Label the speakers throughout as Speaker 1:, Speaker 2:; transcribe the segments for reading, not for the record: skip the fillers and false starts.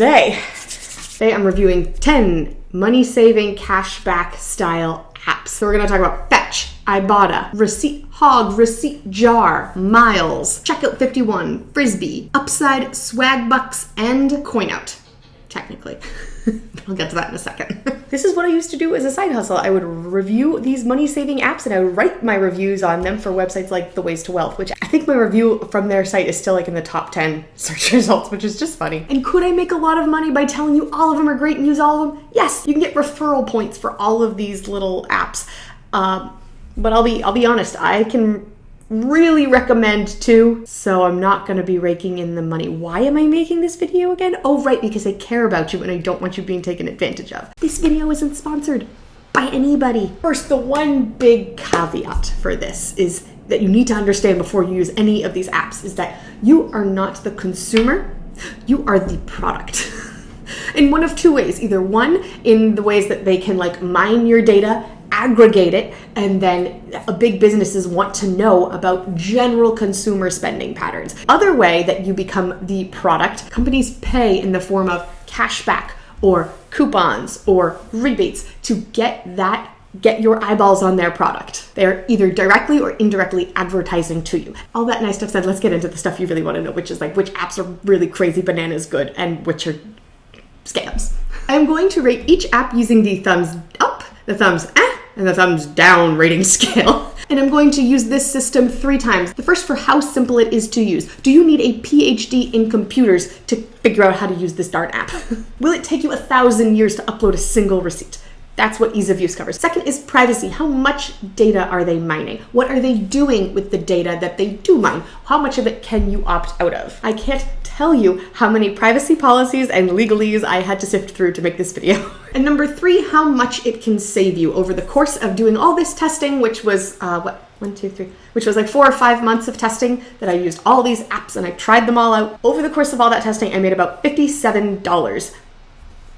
Speaker 1: Today I'm reviewing 10 money-saving cashback style apps. So we're going to talk about Fetch, Ibotta, ReceiptJar, Miles, Checkout 51, Frisbee, Upside, Swagbacks, and CoinOut. Technically. I'll get to that in a second. This is what I used to do as a side hustle. I would review these money-saving apps and I would write my reviews on them for websites like The Ways to Wealth, which I think my review from their site is still like in the top 10 search results, which is just funny. And could I make a lot of money by telling you all of them are great and use all of them? Yes, you can get referral points for all of these little apps. But I'll be honest, I can really recommend two, so I'm not going to be raking in the money. Why am I making this video again? Oh, right, because I care about you and I don't want you being taken advantage of. This video isn't sponsored by anybody. First, the one big caveat for this is that you need to understand before you use any of these apps is that you are not the consumer, you are the product. In one of two ways. Either one, in the ways that they can mine your data, aggregate it, and then big businesses want to know about general consumer spending patterns. Other way that you become the product, companies pay in the form of cashback or coupons or rebates to get your eyeballs on their product. They're either directly or indirectly advertising to you. All that nice stuff said, let's get into the stuff you really want to know, which is which apps are really crazy bananas good and which are scams. I'm going to rate each app using the thumbs up, the thumbs and the thumbs down rating scale. And I'm going to use this system 3 times. The first for how simple it is to use. Do you need a PhD in computers to figure out how to use this darn app? Will it take you 1,000 years to upload a single receipt? That's what ease of use covers. Second is privacy. How much data are they mining? What are they doing with the data that they do mine? How much of it can you opt out of? I can't tell you how many privacy policies and legalese I had to sift through to make this video. And number 3, how much it can save you over the course of doing all this testing, which was, which was 4 or 5 months of testing that I used all these apps and I tried them all out. Over the course of all that testing, I made about $57.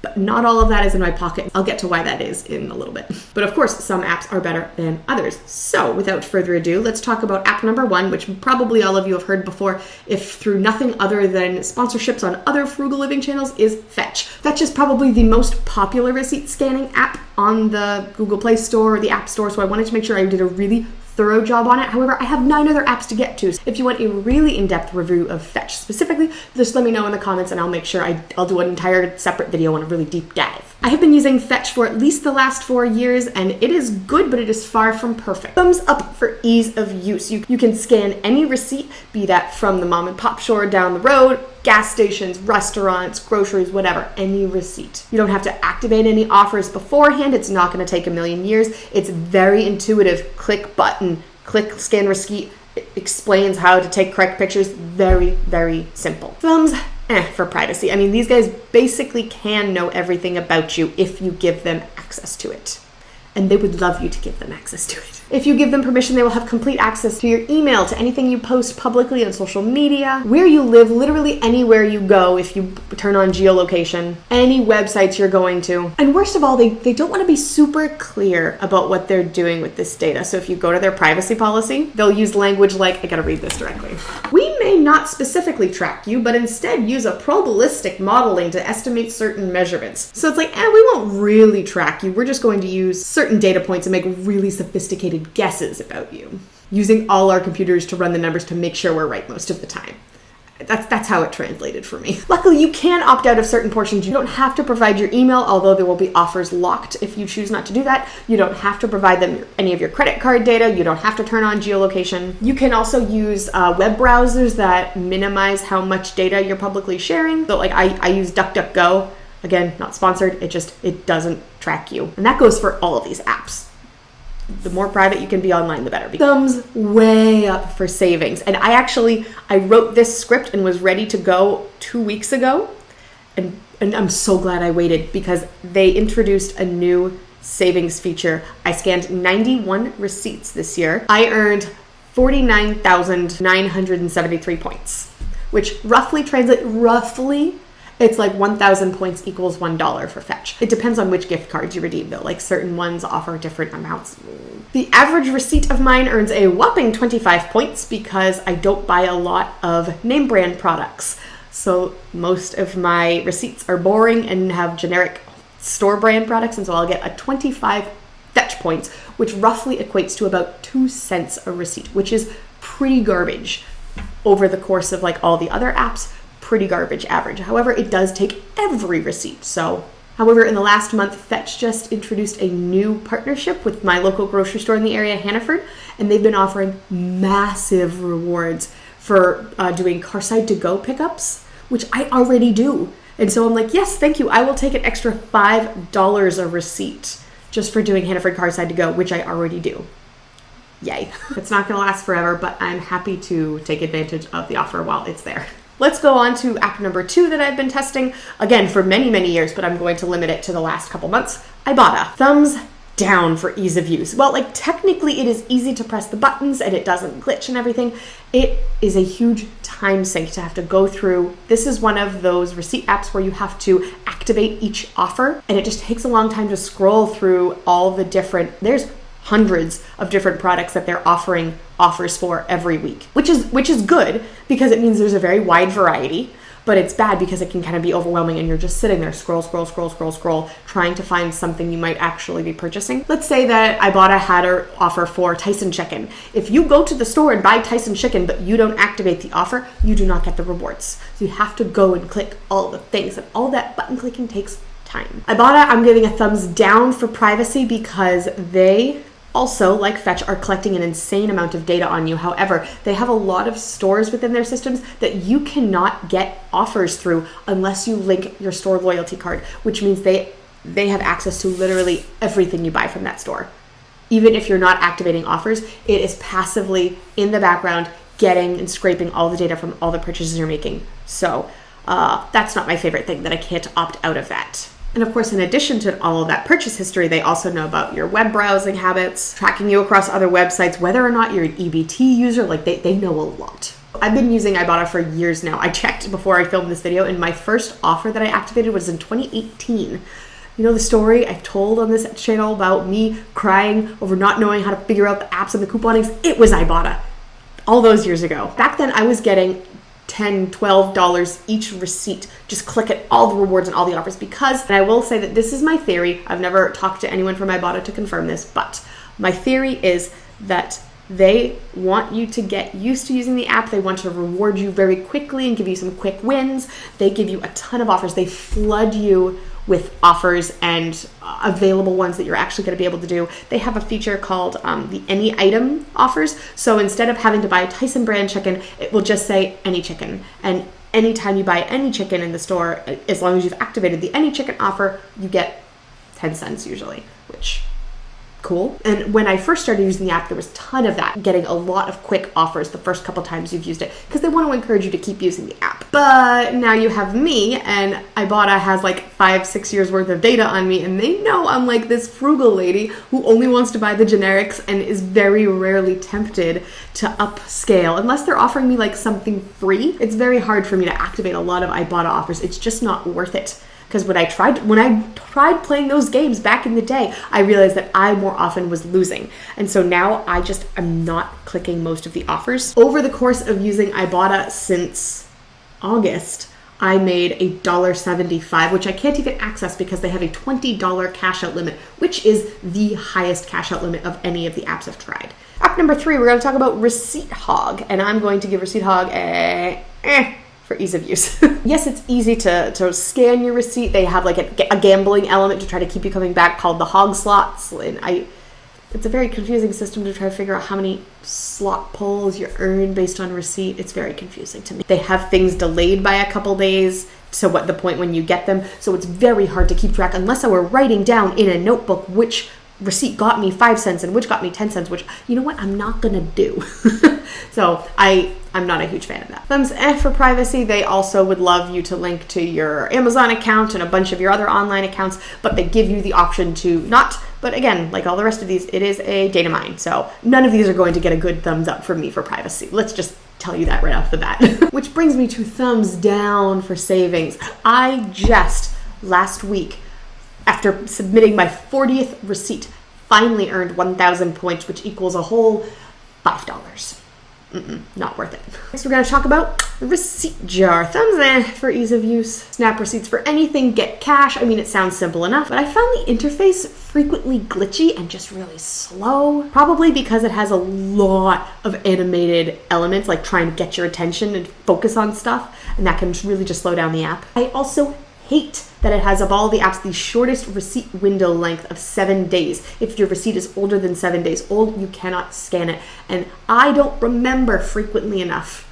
Speaker 1: But not all of that is in my pocket. I'll get to why that is in a little bit. But of course, some apps are better than others. So without further ado, let's talk about app number 1, which probably all of you have heard before, if through nothing other than sponsorships on other frugal living channels, is Fetch. Fetch is probably the most popular receipt scanning app on the Google Play Store or the App Store, so I wanted to make sure I did a really thorough job on it. However, I have 9 other apps to get to. So if you want a really in-depth review of Fetch specifically, just let me know in the comments and I'll make sure I'll do an entire separate video on a really deep dive. I have been using Fetch for at least the last 4 years and it is good, but it is far from perfect. Thumbs up for ease of use. You can scan any receipt, be that from the mom and pop store down the road, gas stations, restaurants, groceries, whatever, any receipt. You don't have to activate any offers beforehand. It's not going to take a million years. It's very intuitive. Click button, click scan receipt. It explains how to take correct pictures. Very, very simple. Thumbs for privacy. I mean, these guys basically can know everything about you if you give them access to it. And they would love you to give them access to it. If you give them permission, they will have complete access to your email, to anything you post publicly on social media, where you live, literally anywhere you go if you turn on geolocation, any websites you're going to. And worst of all, they don't want to be super clear about what they're doing with this data. So if you go to their privacy policy, they'll use language like, I gotta read this directly. We may not specifically track you, but instead use a probabilistic modeling to estimate certain measurements. So it's we won't really track you. We're just going to use certain data points and make really sophisticated guesses about you, using all our computers to run the numbers to make sure we're right most of the time. That's how it translated for me. Luckily, you can opt out of certain portions. You don't have to provide your email, although there will be offers locked if you choose not to do that. You don't have to provide them any of your credit card data. You don't have to turn on geolocation. You can also use web browsers that minimize how much data you're publicly sharing. So I use DuckDuckGo. Again, not sponsored. It doesn't track you. And that goes for all of these apps. The more private you can be online, the better. Thumbs way up for savings. And I wrote this script and was ready to go 2 weeks ago. And I'm so glad I waited because they introduced a new savings feature. I scanned 91 receipts this year. I earned 49,973 points, which it's 1,000 points equals $1 for Fetch. It depends on which gift cards you redeem though. Certain ones offer different amounts. The average receipt of mine earns a whopping 25 points because I don't buy a lot of name brand products. So most of my receipts are boring and have generic store brand products. And so I'll get a 25 fetch points, which roughly equates to about 2 cents a receipt, which is pretty garbage over the course of like all the other apps, pretty garbage average. However, it does take every receipt. So, however, in the last month, Fetch just introduced a new partnership with my local grocery store in the area, Hannaford, and they've been offering massive rewards for doing Carside to go pickups, which I already do. And so I'm like, yes, thank you. I will take an extra $5 a receipt just for doing Hannaford Carside to go, which I already do. Yay. It's not going to last forever, but I'm happy to take advantage of the offer while it's there. Let's go on to app number 2 that I've been testing, again, for many, many years, but I'm going to limit it to the last couple months. Ibotta. Thumbs down for ease of use. Well, like technically it is easy to press the buttons and it doesn't glitch and everything. It is a huge time sink to have to go through. This is one of those receipt apps where you have to activate each offer, and it just takes a long time to scroll through all the different, there's hundreds of different products that they're offering offers for every week, which is good because it means there's a very wide variety, but it's bad because it can kind of be overwhelming and you're just sitting there scroll, trying to find something you might actually be purchasing. Let's say that Ibotta had an offer for Tyson chicken. If you go to the store and buy Tyson chicken, but you don't activate the offer, you do not get the rewards. So you have to go and click all the things, and all that button clicking takes time. Ibotta, I'm giving a thumbs down for privacy because they also, like Fetch, are collecting an insane amount of data on you. However, they have a lot of stores within their systems that you cannot get offers through unless you link your store loyalty card, which means they have access to literally everything you buy from that store. Even if you're not activating offers, it is passively in the background getting and scraping all the data from all the purchases you're making. So that's not my favorite thing, that I can't opt out of that. And of course, in addition to all of that purchase history, they also know about your web browsing habits, tracking you across other websites, whether or not you're an EBT user, like they know a lot. I've been using Ibotta for years now. I checked before I filmed this video, and my first offer that I activated was in 2018. You know the story I've told on this channel about me crying over not knowing how to figure out the apps and the couponings? It was Ibotta all those years ago. Back then, I was getting $10, $12 each receipt. Just click at all the rewards and all the offers because, and I will say that this is my theory, I've never talked to anyone from Ibotta to confirm this, but my theory is that they want you to get used to using the app. They want to reward you very quickly and give you some quick wins. They give you a ton of offers. They flood you with offers and available ones that you're actually going to be able to do. They have a feature called the any item offers. So instead of having to buy a Tyson brand chicken, it will just say any chicken. And anytime you buy any chicken in the store, as long as you've activated the any chicken offer, you get 10 cents usually, which cool. And when I first started using the app, there was a ton of that, getting a lot of quick offers the first couple times you've used it because they want to encourage you to keep using the app. But now you have me, and Ibotta has like 5-6 years worth of data on me, and they know I'm like this frugal lady who only wants to buy the generics and is very rarely tempted to upscale unless they're offering me like something free. It's very hard for me to activate a lot of Ibotta offers. It's just not worth it. Because when I tried playing those games back in the day, I realized that I more often was losing. And so now I'm not clicking most of the offers. Over the course of using Ibotta since August, I made $1.75, which I can't even access because they have a $20 cash out limit, which is the highest cash out limit of any of the apps I've tried. App number 3, we're going to talk about Receipt Hog, and I'm going to give Receipt Hog for ease of use. Yes, it's easy to scan your receipt. They have like a gambling element to try to keep you coming back called the hog slots. And it's a very confusing system to try to figure out how many slot pulls you earn based on receipt. It's very confusing to me. They have things delayed by a couple days to what the point when you get them. So it's very hard to keep track unless I were writing down in a notebook which receipt got me 5 cents and which got me 10 cents, which, you know what, I'm not gonna do. So I'm not a huge fan of that. Thumbs for privacy. They also would love you to link to your Amazon account and a bunch of your other online accounts, but they give you the option to not. But again, like all the rest of these, it is a data mine. So none of these are going to get a good thumbs up from me for privacy. Let's just tell you that right off the bat. Which brings me to thumbs down for savings. I just last week, after submitting my 40th receipt, finally earned 1,000 points, which equals a whole $5. Not worth it. Next, we're going to talk about ReceiptJar. Thumbs for ease of use. Snap receipts for anything, get cash. I mean, it sounds simple enough, but I found the interface frequently glitchy and just really slow. Probably because it has a lot of animated elements, like trying to get your attention and focus on stuff, and that can really just slow down the app. I also hate that it has, of all the apps, the shortest receipt window length of 7 days. If your receipt is older than 7 days old, you cannot scan it. And I don't remember frequently enough.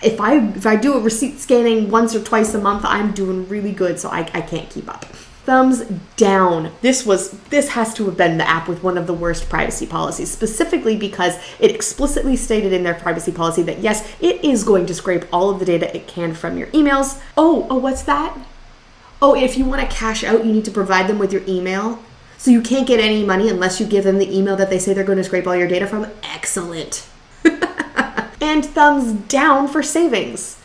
Speaker 1: If I do a receipt scanning once or twice a month, I'm doing really good, so I can't keep up. Thumbs down. This has to have been the app with one of the worst privacy policies, specifically because it explicitly stated in their privacy policy that yes, it is going to scrape all of the data it can from your emails. Oh, what's that? Oh, if you want to cash out, you need to provide them with your email. So you can't get any money unless you give them the email that they say they're going to scrape all your data from. Excellent. And thumbs down for savings.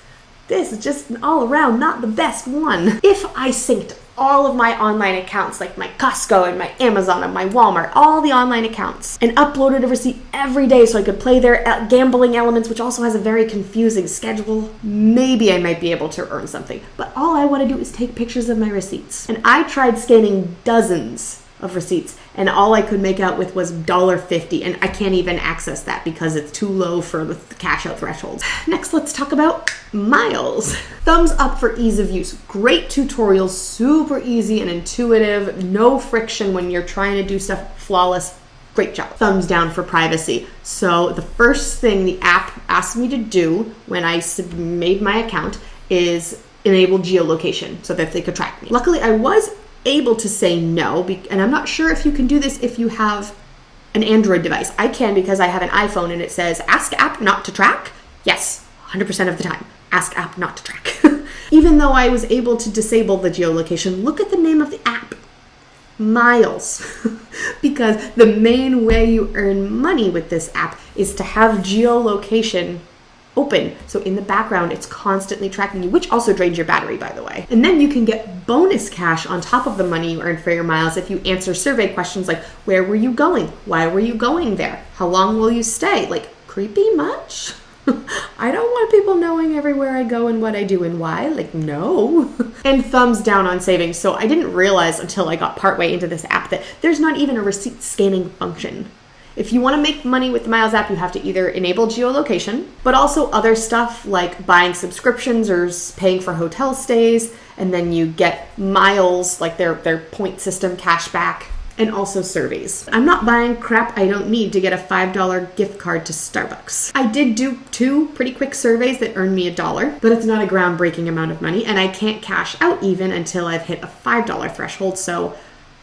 Speaker 1: This is just all around not the best one. If I synced all of my online accounts, like my Costco and my Amazon and my Walmart, all the online accounts, and uploaded a receipt every day so I could play their gambling elements, which also has a very confusing schedule, maybe I might be able to earn something. But all I want to do is take pictures of my receipts. And I tried scanning dozens of receipts, and all I could make out with was $1.50, and I can't even access that because it's too low for the cash out thresholds. Next, let's talk about Miles. Thumbs up for ease of use. Great tutorials, super easy and intuitive, no friction when you're trying to do stuff, flawless. Great job. Thumbs down for privacy. So the first thing the app asked me to do when I made my account is enable geolocation so that they could track me. Luckily, I was able to say no, and I'm not sure if you can do this if you have an Android device. I can because I have an iPhone and it says ask app not to track. Yes, 100% of the time. Ask app not to track. Even though I was able to disable the geolocation, look at the name of the app. Miles. Because the main way you earn money with this app is to have geolocation open. So in the background, it's constantly tracking you, which also drains your battery, by the way. And then you can get bonus cash on top of the money you earn for your miles if you answer survey questions like, where were you going? Why were you going there? How long will you stay? Like, creepy much? I don't want people knowing everywhere I go and what I do and why. Like, no. And thumbs down on savings. So I didn't realize until I got partway into this app that there's not even a receipt scanning function. If you want to make money with the Miles app, you have to either enable geolocation, but also other stuff like buying subscriptions or paying for hotel stays, and then you get miles, like their point system cashback, and also surveys. I'm not buying crap I don't need to get a $5 gift card to Starbucks. I did do 2 pretty quick surveys that earned me $1, but it's not a groundbreaking amount of money, and I can't cash out even until I've hit a $5 threshold, so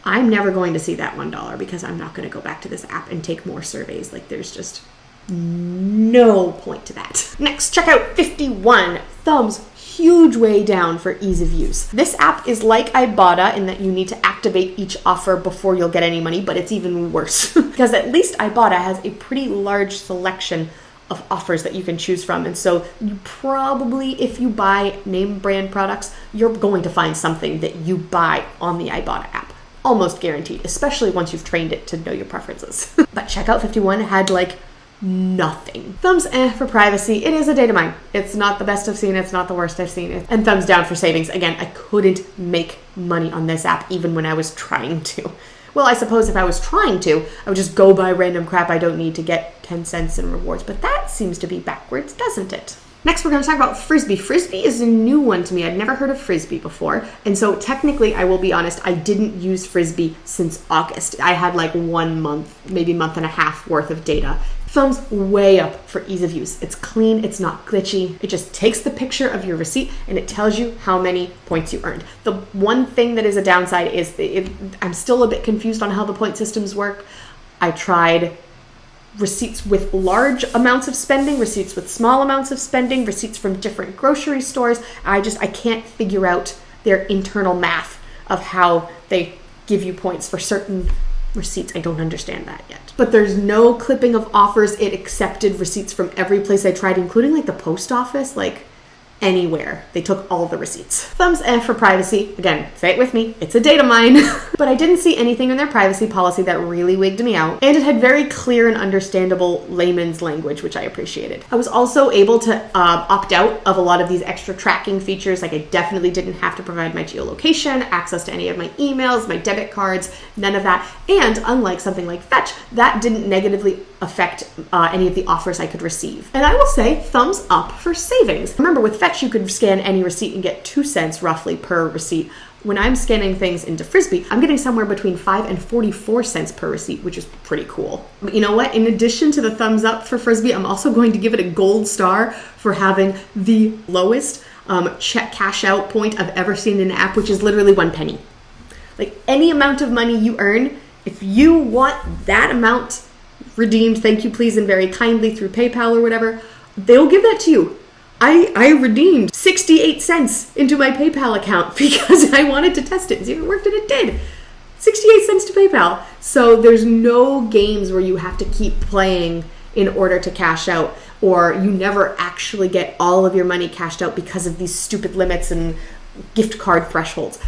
Speaker 1: I'm never going to see that $1 because I'm not going to go back to this app and take more surveys. Like, there's just no point to that. Next, check out 51. Thumbs huge way down for ease of use. This app is like Ibotta in that you need to activate each offer before you'll get any money, but it's even worse because at least Ibotta has a pretty large selection of offers that you can choose from. And so you probably, if you buy name brand products, you're going to find something that you buy on the Ibotta app. Almost guaranteed, especially once you've trained it to know your preferences. But Checkout 51 had like nothing. Thumbs for privacy. It is a data mine. It's not the best I've seen. It's not the worst I've seen. And thumbs down for savings. Again, I couldn't make money on this app even when I was trying to. Well, I suppose if I was trying to, I would just go buy random crap I don't need to get 10 cents in rewards. But that seems to be backwards, doesn't it? Next, we're going to talk about Frisbee. Frisbee is a new one to me. I'd never heard of Frisbee before. And so technically, I will be honest, I didn't use Frisbee since August. I had like 1 month, maybe month and a half worth of data. Thumbs way up for ease of use. It's clean, it's not glitchy. It just takes the picture of your receipt and it tells you how many points you earned. The one thing that is a downside is I'm still a bit confused on how the point systems work. I tried receipts with large amounts of spending, receipts with small amounts of spending, receipts from different grocery stores. I can't figure out their internal math of how they give you points for certain receipts. I don't understand that yet. But there's no clipping of offers. It accepted receipts from every place I tried, including like the post office. Like, anywhere. They took all the receipts. Thumbs for privacy. Again, say it with me. It's a data mine. But I didn't see anything in their privacy policy that really wigged me out. And it had very clear and understandable layman's language, which I appreciated. I was also able to opt out of a lot of these extra tracking features. Like I definitely didn't have to provide my geolocation, access to any of my emails, my debit cards, none of that. And unlike something like Fetch, that didn't negatively affect any of the offers I could receive. And I will say thumbs up for savings. Remember, with Fetch, you could scan any receipt and get 2 cents roughly per receipt. When I'm scanning things into Frisbee, I'm getting somewhere between 5 and 44 cents per receipt, which is pretty cool. But you know what? In addition to the thumbs up for Frisbee, I'm also going to give it a gold star for having the lowest check cash out point I've ever seen in an app, which is literally 1 penny. Like any amount of money you earn, if you want that amount redeemed, thank you please and very kindly through PayPal or whatever, they'll give that to you. I redeemed 68 cents into my PayPal account because I wanted to test it and see if it worked, and it did. 68 cents to PayPal. So there's no games where you have to keep playing in order to cash out, or you never actually get all of your money cashed out because of these stupid limits and gift card thresholds.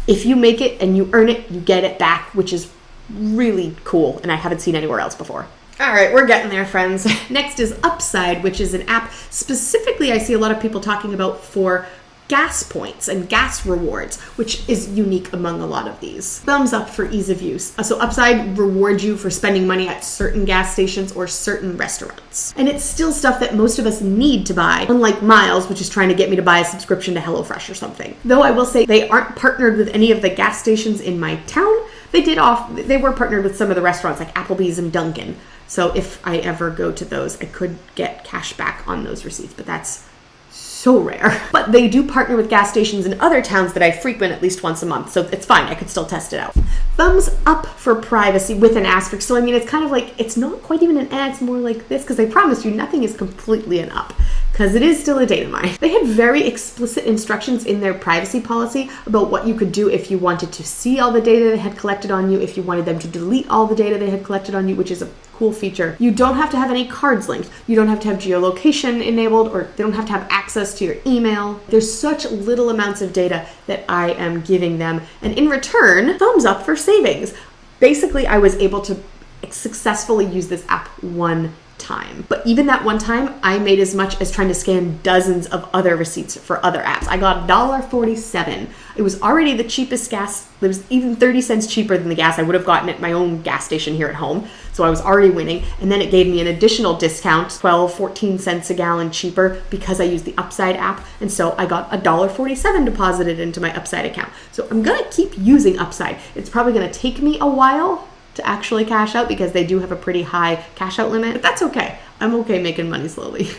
Speaker 1: If you make it and you earn it, you get it back, which is really cool, and I haven't seen anywhere else before. All right, we're getting there, friends. Next is Upside, which is an app specifically I see a lot of people talking about for gas points and gas rewards, which is unique among a lot of these. Thumbs up for ease of use. So Upside rewards you for spending money at certain gas stations or certain restaurants. And it's still stuff that most of us need to buy, unlike Miles, which is trying to get me to buy a subscription to HelloFresh or something. Though I will say they aren't partnered with any of the gas stations in my town. They were partnered with some of the restaurants like Applebee's and Dunkin'. So if I ever go to those, I could get cash back on those receipts, but that's so rare. But they do partner with gas stations in other towns that I frequent at least once a month, so it's fine. I could still test it out. Thumbs up for privacy with an asterisk. So I mean, it's kind of like, it's not quite even an ad, it's more like this, because I promise you nothing is completely an up, because it is still a data mine. They had very explicit instructions in their privacy policy about what you could do if you wanted to see all the data they had collected on you, if you wanted them to delete all the data they had collected on you, which is a cool feature. You don't have to have any cards linked. You don't have to have geolocation enabled, or they don't have to have access to your email. There's such little amounts of data that I am giving them. And in return, thumbs up for savings. Basically, I was able to successfully use this app one time. But even that one time, I made as much as trying to scan dozens of other receipts for other apps. I got $1.47. It was already the cheapest gas. It was even 30 cents cheaper than the gas I would have gotten at my own gas station here at home. So I was already winning. And then it gave me an additional discount, 12, 14 cents a gallon cheaper, because I used the Upside app. And so I got $1.47 deposited into my Upside account. So I'm going to keep using Upside. It's probably going to take me a while to actually cash out because they do have a pretty high cash out limit, but that's okay. I'm okay making money slowly.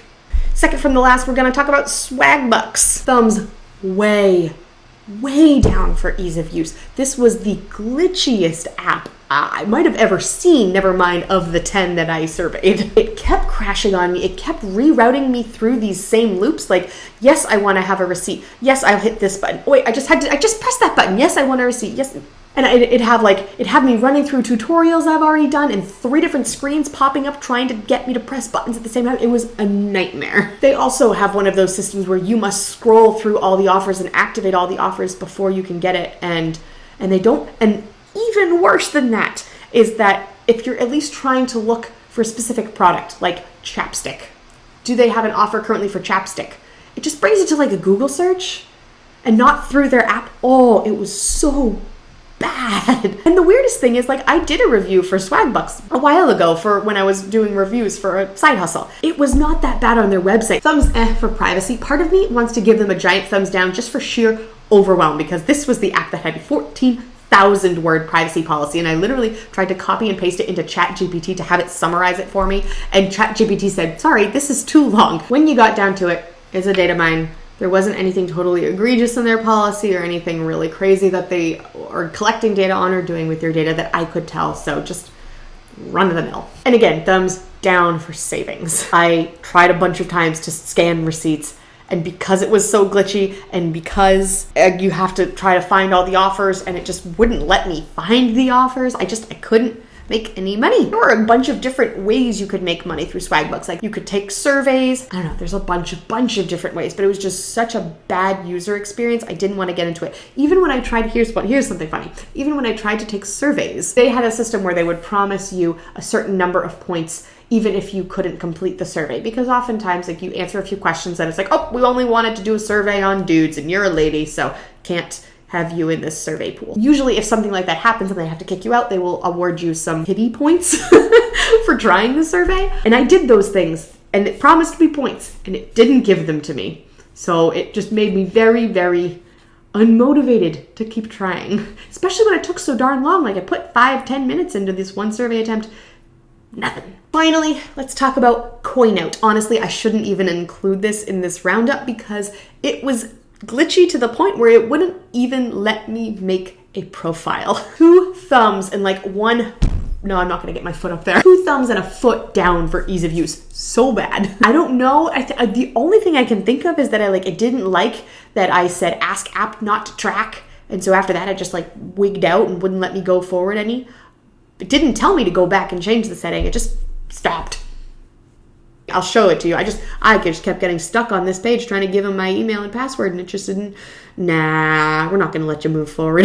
Speaker 1: Second from the last, we're going to talk about Swagbacks. Thumbs way down for ease of use. This was the glitchiest app I might have ever seen, never mind of the 10 that I surveyed. It kept crashing on me. It kept rerouting me through these same loops. Like, yes, I want to have a receipt. Yes, I'll hit this button. Wait, I just pressed that button. Yes, I want a receipt. Yes. And it had me running through tutorials I've already done and 3 different screens popping up trying to get me to press buttons at the same time. It was a nightmare. They also have one of those systems where you must scroll through all the offers and activate all the offers before you can get it. And they don't. And even worse than that is that if you're at least trying to look for a specific product, like chapstick, do they have an offer currently for chapstick? It just brings it to like a Google search and not through their app. Oh, it was so bad. And the weirdest thing is, like, I did a review for Swagbacks a while ago for when I was doing reviews for a side hustle. It was not that bad on their website. Thumbs for privacy. Part of me wants to give them a giant thumbs down just for sheer overwhelm, because this was the app that had 14,000 word privacy policy, and I literally tried to copy and paste it into ChatGPT to have it summarize it for me, and ChatGPT said, sorry, this is too long. When you got down to it, it's a data mine. There wasn't anything totally egregious in their policy or anything really crazy that they are collecting data on or doing with your data that I could tell. So just run of the mill. And again, thumbs down for savings. I tried a bunch of times to scan receipts, and because it was so glitchy and because you have to try to find all the offers and it just wouldn't let me find the offers, I couldn't. make any money. There were a bunch of different ways you could make money through Swagbacks. Like you could take surveys. I don't know, there's a bunch of different ways, but it was just such a bad user experience. I didn't want to get into it. Even when I tried, here's something funny. Even when I tried to take surveys, they had a system where they would promise you a certain number of points even if you couldn't complete the survey, because oftentimes like you answer a few questions and it's like, oh, we only wanted to do a survey on dudes and you're a lady, so can't have you in this survey pool. Usually if something like that happens and they have to kick you out, they will award you some pity points for trying the survey. And I did those things and it promised me points and it didn't give them to me. So it just made me very, very unmotivated to keep trying, especially when it took so darn long. Like I put 5-10 minutes into this one survey attempt, nothing. Finally, let's talk about CoinOut. Honestly, I shouldn't even include this in this roundup because it was glitchy to the point where it wouldn't even let me make a profile. 2 thumbs and like one, no, I'm not gonna get my foot up there. 2 thumbs and a foot down for ease of use. So bad. I don't know. The only thing I can think of is that I didn't like that I said ask app not to track. And so after that, I just like wigged out and wouldn't let me go forward any. It didn't tell me to go back and change the setting. It just stopped. I'll show it to you. I just kept getting stuck on this page trying to give them my email and password and it just didn't, nah, we're not going to let you move forward.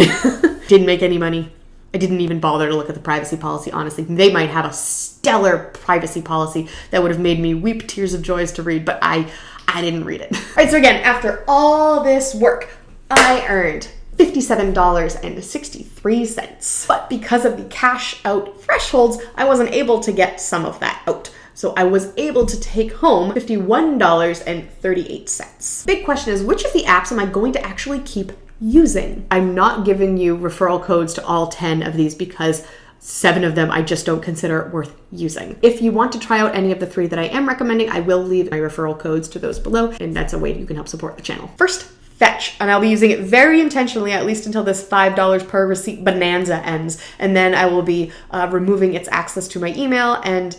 Speaker 1: Didn't make any money. I didn't even bother to look at the privacy policy, honestly. They might have a stellar privacy policy that would have made me weep tears of joy to read, but I didn't read it. All right, so again, after all this work, I earned $57.63. But because of the cash out thresholds, I wasn't able to get some of that out. So I was able to take home $51.38. Big question is, which of the apps am I going to actually keep using? I'm not giving you referral codes to all 10 of these because 7 of them I just don't consider worth using. If you want to try out any of the 3 that I am recommending, I will leave my referral codes to those below, and that's a way you can help support the channel. First, Fetch, and I'll be using it very intentionally, at least until this $5 per receipt bonanza ends, and then I will be removing its access to my email and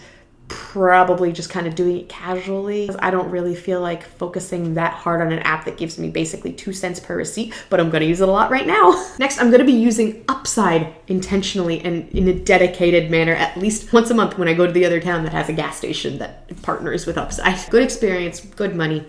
Speaker 1: probably just kind of doing it casually. I don't really feel like focusing that hard on an app that gives me basically 2 cents per receipt, but I'm going to use it a lot right now. Next, I'm going to be using Upside intentionally and in a dedicated manner at least once a month when I go to the other town that has a gas station that partners with Upside. Good experience, good money.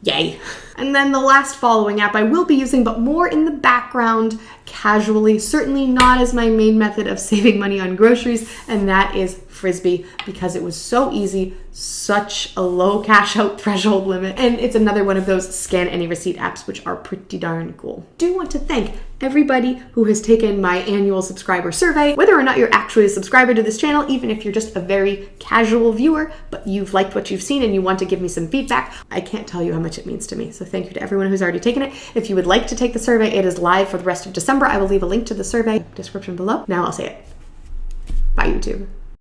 Speaker 1: Yay. And then the last following app I will be using, but more in the background, casually, certainly not as my main method of saving money on groceries, and that is Frisbee, because it was so easy, such a low cash out threshold limit, and it's another one of those scan any receipt apps, which are pretty darn cool. I do want to thank everybody who has taken my annual subscriber survey, whether or not you're actually a subscriber to this channel, even if you're just a very casual viewer, but you've liked what you've seen and you want to give me some feedback. I can't tell you how much it means to me. So thank you to everyone who's already taken it. If you would like to take the survey, it is live for the rest of December. I will leave a link to the survey description below. Now I'll say it. Bye, YouTube.